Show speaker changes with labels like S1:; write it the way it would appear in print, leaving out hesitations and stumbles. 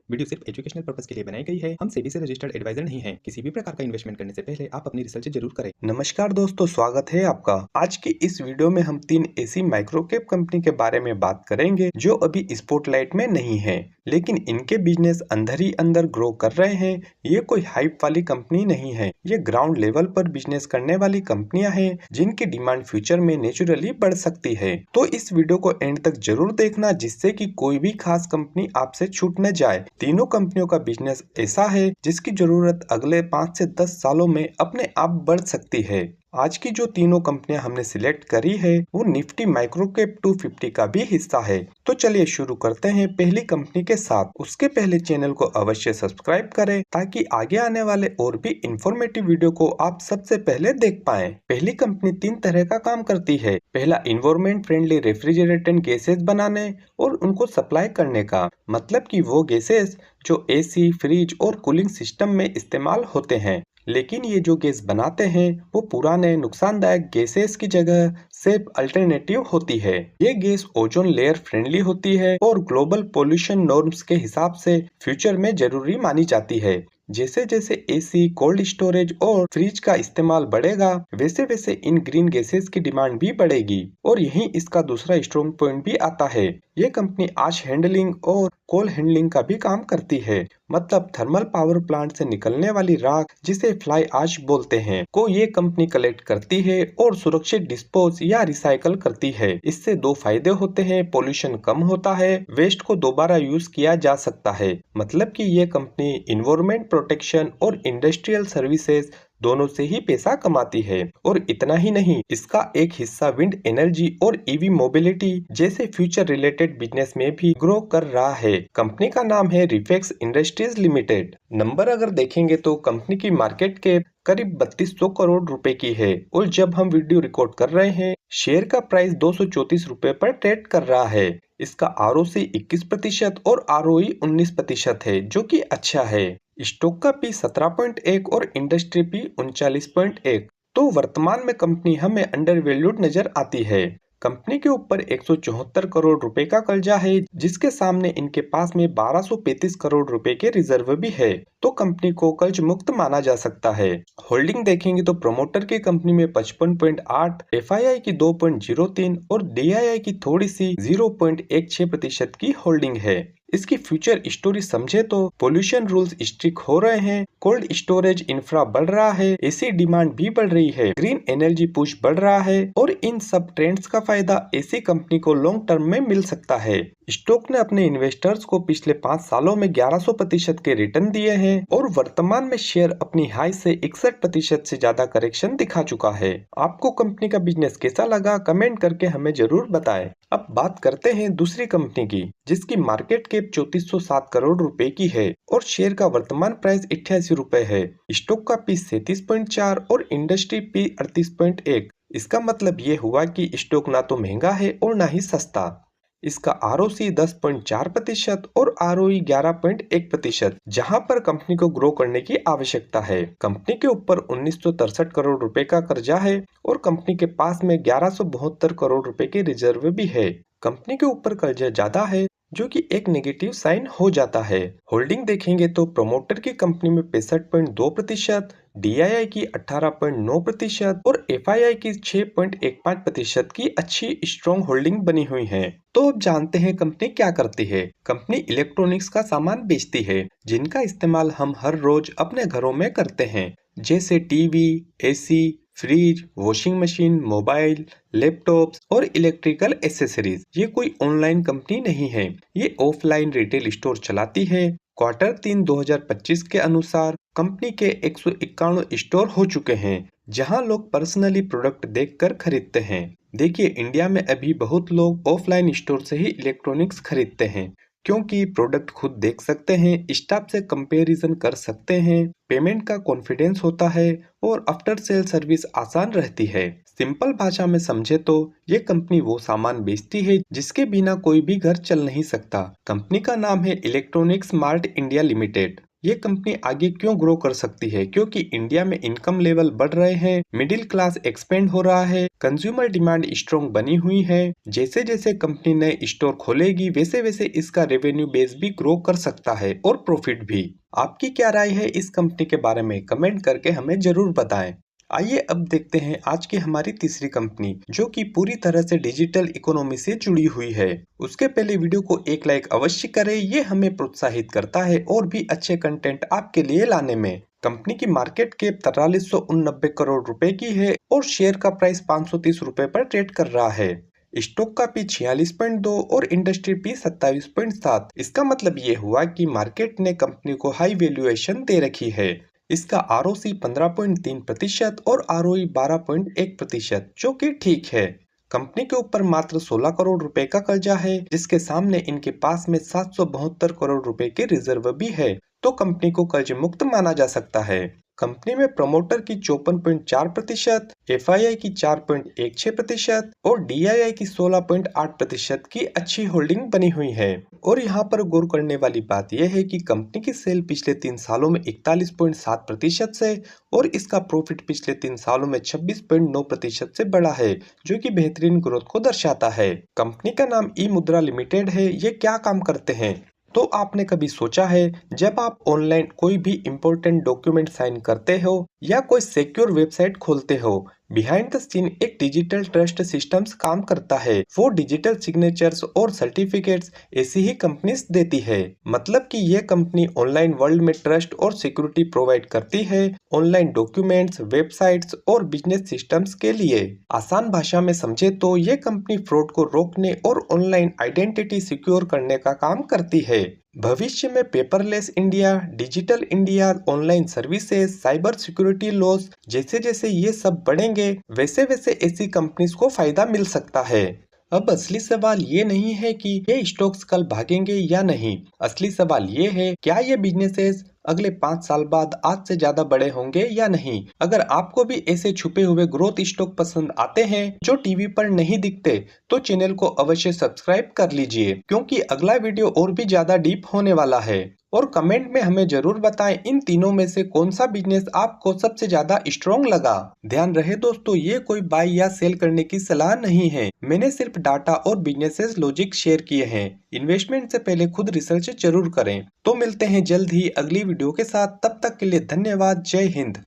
S1: Video सिर्फ educational purpose के लिए बनाई गई है। हम सेबी से रजिस्टर्ड एडवाइजर नहीं हैं। किसी भी प्रकार का इन्वेस्टमेंट करने से पहले आप अपनी रिसर्च जरूर करें।
S2: नमस्कार दोस्तों, स्वागत है आपका। आज की इस वीडियो में हम 3 ऐसी माइक्रोकैप कंपनी के बारे में बात करेंगे जो अभी स्पॉटलाइट में नहीं है, लेकिन इनके बिजनेस अंदर ही अंदर ग्रो कर रहे हैं। ये कोई हाइप वाली कंपनी नहीं है, ये ग्राउंड लेवल पर बिजनेस करने वाली कंपनियां हैं जिनकी डिमांड फ्यूचर में नेचुरली बढ़ सकती है। तो इस वीडियो को एंड तक जरूर देखना, जिससे कि कोई भी खास कंपनी आपसे छूट न जाए। तीनों कंपनियों का बिजनेस ऐसा है जिसकी जरूरत अगले 5 से 10 सालों में अपने आप बढ़ सकती है। आज की जो तीनों कंपनियां हमने सिलेक्ट करी है वो निफ्टी माइक्रोकैप 250 का भी हिस्सा है। तो चलिए शुरू करते हैं पहली कंपनी के साथ। उसके पहले चैनल को अवश्य सब्सक्राइब करें ताकि आगे आने वाले और भी इंफॉर्मेटिव वीडियो को आप सबसे पहले देख पाएं। पहली कंपनी 3 तरह का काम करती है। पहला, इन्वायरमेंट फ्रेंडली रेफ्रिजरेटेंट गैसेस बनाने और उनको सप्लाई करने का, मतलब कि वो गैसेस जो एसी, फ्रिज और कूलिंग सिस्टम में इस्तेमाल होते हैं। लेकिन ये जो गैस बनाते हैं वो पुराने नुकसानदायक गैसेस की जगह सेफ अल्टरनेटिव होती है। ये गैस ओजोन लेयर फ्रेंडली होती है और ग्लोबल पोल्यूशन नॉर्म्स के हिसाब से फ्यूचर में जरूरी मानी जाती है। जैसे जैसे एसी, कोल्ड स्टोरेज और फ्रिज का इस्तेमाल बढ़ेगा, वैसे वैसे इन ग्रीन गैसेस की डिमांड भी बढ़ेगी। और यहीं इसका दूसरा स्ट्रॉन्ग पॉइंट भी आता है। ये कंपनी आश हैंडलिंग और कोल हैंडलिंग का भी काम करती है, मतलब थर्मल पावर प्लांट से निकलने वाली राख, जिसे फ्लाई आश बोलते हैं, को ये कंपनी कलेक्ट करती है और सुरक्षित डिस्पोज या रिसाइकल करती है। इससे 2 फायदे होते हैं। पोल्यूशन कम होता है, वेस्ट को दोबारा यूज किया जा सकता है। मतलब कि ये कंपनी इन्वायरमेंट प्रोटेक्शन और इंडस्ट्रियल सर्विसेज दोनों से ही पैसा कमाती है। और इतना ही नहीं, इसका एक हिस्सा विंड एनर्जी और ईवी मोबिलिटी जैसे फ्यूचर रिलेटेड बिजनेस में भी ग्रो कर रहा है। कंपनी का नाम है रिफेक्स इंडस्ट्रीज लिमिटेड। नंबर अगर देखेंगे तो कंपनी की मार्केट कैप करीब 3200 करोड़ रुपए की है और जब हम वीडियो रिकॉर्ड कर रहे हैं, शेयर का प्राइस 234 रुपए पर ट्रेड कर रहा है। इसका आरओसी 21% और आरओई 19% है, जो कि अच्छा है। स्टॉक का पी 17.1 और इंडस्ट्री पी 39.1। तो वर्तमान में कंपनी हमें अंडर वैल्यूड नजर आती है। कंपनी के ऊपर 174 करोड़ रुपए का कर्जा है, जिसके सामने इनके पास में 1235 करोड़ रुपए के रिजर्व भी है। तो कंपनी को कर्ज मुक्त माना जा सकता है। होल्डिंग देखेंगे तो प्रोमोटर की कंपनी में 55.8, एफआईआई की 2.03 और डीआईआई की थोड़ी सी 0.16% की होल्डिंग है। इसकी फ्यूचर स्टोरी समझे तो पोल्यूशन रूल्स स्ट्रिक्ट हो रहे हैं, कोल्ड स्टोरेज इंफ्रा बढ़ रहा है, एसी डिमांड भी बढ़ रही है, ग्रीन एनर्जी पुश बढ़ रहा है और इन सब ट्रेंड्स का फायदा ऐसी कंपनी को लॉन्ग टर्म में मिल सकता है। स्टॉक ने अपने इन्वेस्टर्स को पिछले 5 सालों में 1100% के रिटर्न दिए हैं और वर्तमान में शेयर अपनी हाई से 61% से ज्यादा करेक्शन दिखा चुका है। आपको कंपनी का बिजनेस कैसा लगा, कमेंट करके हमें जरूर बताएं। अब बात करते हैं दूसरी कंपनी की, जिसकी मार्केट कैप 3407 करोड़ रुपए की है और शेयर का वर्तमान प्राइस 88 रुपए है। स्टॉक का पी 37.4 और इंडस्ट्री पी 38.1। इसका मतलब ये हुआ कि स्टॉक ना तो महंगा है और ना ही सस्ता। इसका आरओसी 10.4% और आरओई 11.1%, जहां पर कंपनी को ग्रो करने की आवश्यकता है। कंपनी के ऊपर 1963 करोड़ रुपए का कर्जा है और कंपनी के पास में 1172 करोड़ रुपए के रिजर्व भी है। कंपनी के ऊपर कर्जा ज्यादा है, जो कि एक नेगेटिव साइन हो जाता है। होल्डिंग देखेंगे तो प्रोमोटर की कंपनी में 65.2%, डीआईआई की 18.9% और एफआईआई की 6.15% की अच्छी स्ट्रॉन्ग होल्डिंग बनी हुई है। तो अब जानते हैं कंपनी क्या करती है। कंपनी इलेक्ट्रॉनिक्स का सामान बेचती है, जिनका इस्तेमाल हम हर रोज अपने घरों में करते हैं, जैसे TV, AC, fridge, washing machine, mobile, laptops और इलेक्ट्रिकल एसेसरीज। ये कोई ऑनलाइन कंपनी नहीं है, ये ऑफलाइन रिटेल स्टोर चलाती है। Q3 2025 के अनुसार कंपनी के 191 स्टोर हो चुके हैं, जहां लोग पर्सनली प्रोडक्ट देखकर खरीदते हैं। देखिए, इंडिया में अभी बहुत लोग ऑफलाइन स्टोर से ही इलेक्ट्रॉनिक्स खरीदते हैं, क्योंकि प्रोडक्ट खुद देख सकते हैं, स्टाफ से कंपैरिजन कर सकते हैं, पेमेंट का कॉन्फिडेंस होता है और आफ्टर सेल सर्विस आसान रहती है। सिंपल भाषा में समझे तो ये कंपनी वो सामान बेचती है जिसके बिना कोई भी घर चल नहीं सकता। कंपनी का नाम है इलेक्ट्रॉनिक्स मार्ट इंडिया लिमिटेड। ये कंपनी आगे क्यों ग्रो कर सकती है, क्योंकि इंडिया में इनकम लेवल बढ़ रहे हैं, मिडिल क्लास एक्सपेंड हो रहा है, कंज्यूमर डिमांड स्ट्रॉन्ग बनी हुई है। जैसे जैसे कंपनी नए स्टोर खोलेगी वैसे वैसे इसका रेवेन्यू बेस भी ग्रो कर सकता है और प्रॉफिट भी। आपकी क्या राय है इस कंपनी के बारे में, कमेंट करके हमें जरूर बताएं। आइए अब देखते हैं आज की हमारी तीसरी कंपनी, जो कि पूरी तरह से डिजिटल इकोनॉमी से जुड़ी हुई है। उसके पहले वीडियो को एक लाइक अवश्य करें, ये हमें प्रोत्साहित करता है और भी अच्छे कंटेंट आपके लिए लाने में। कंपनी की मार्केट कैप 4389 करोड़ रुपए की है और शेयर का प्राइस 530 रुपए पर ट्रेड कर रहा है। स्टॉक का पी 46.2 और इंडस्ट्री पी 27.7। इसका मतलब ये हुआ कि मार्केट ने कंपनी को हाई वैल्यूएशन दे रखी है। इसका आरओसी 15.3% और आरओई 12.1%, जो कि ठीक है। कंपनी के ऊपर मात्र 16 करोड़ रुपए का कर्जा है, जिसके सामने इनके पास में 772 करोड़ रुपए के रिजर्व भी है, तो कंपनी को कर्ज मुक्त माना जा सकता है। कंपनी में प्रमोटर की 54.4%, एफआईआई की 4.16% और डीआईआई की 16.8% की अच्छी होल्डिंग बनी हुई है। और यहाँ पर गौर करने वाली बात यह है कि कंपनी की सेल पिछले 3 सालों में 41.7% से और इसका प्रॉफिट पिछले 3 सालों में 26.9% से बढ़ा है, जो कि बेहतरीन ग्रोथ को दर्शाता है। कंपनी का नाम ई मुद्रा लिमिटेड है। ये क्या काम करते हैं? तो आपने कभी सोचा है, जब आप ऑनलाइन कोई भी इम्पोर्टेंट डॉक्यूमेंट साइन करते हो या कोई सिक्योर वेबसाइट खोलते हो, बिहाइंड द सीन एक डिजिटल ट्रस्ट सिस्टम्स काम करता है। वो डिजिटल सिग्नेचर्स और सर्टिफिकेट्स ऐसी ही कंपनीज देती है। मतलब कि ये कंपनी ऑनलाइन वर्ल्ड में ट्रस्ट और सिक्योरिटी प्रोवाइड करती है ऑनलाइन डॉक्यूमेंट्स, वेबसाइट्स और बिजनेस सिस्टम्स के लिए। आसान भाषा में समझे तो ये कंपनी फ्रॉड को रोकने और ऑनलाइन आइडेंटिटी सिक्योर करने का काम करती है। भविष्य में paperless India, digital India, online services, cyber security loss, जैसे जैसे ये सब बढ़ेंगे वैसे वैसे ऐसी कंपनीज को फायदा मिल सकता है। अब असली सवाल ये नहीं है कि ये स्टॉक्स कल भागेंगे या नहीं। असली सवाल ये है, क्या ये बिजनेसेस अगले 5 साल बाद आज से ज्यादा बड़े होंगे या नहीं। अगर आपको भी ऐसे छुपे हुए ग्रोथ स्टॉक पसंद आते हैं जो टीवी पर नहीं दिखते, तो चैनल को अवश्य सब्सक्राइब कर लीजिए, क्योंकि अगला वीडियो और भी ज्यादा डीप होने वाला है। और कमेंट में हमें जरूर बताएं इन तीनों में से कौन सा बिजनेस आपको सबसे ज्यादा स्ट्रॉन्ग लगा। ध्यान रहे दोस्तों, ये कोई बाय या सेल करने की सलाह नहीं है। मैंने सिर्फ डाटा और बिजनेसेस लॉजिक शेयर किए हैं। इन्वेस्टमेंट से पहले खुद रिसर्च जरूर करें। तो मिलते हैं जल्द ही अगली वीडियो के साथ, तब तक के लिए धन्यवाद। जय हिंद।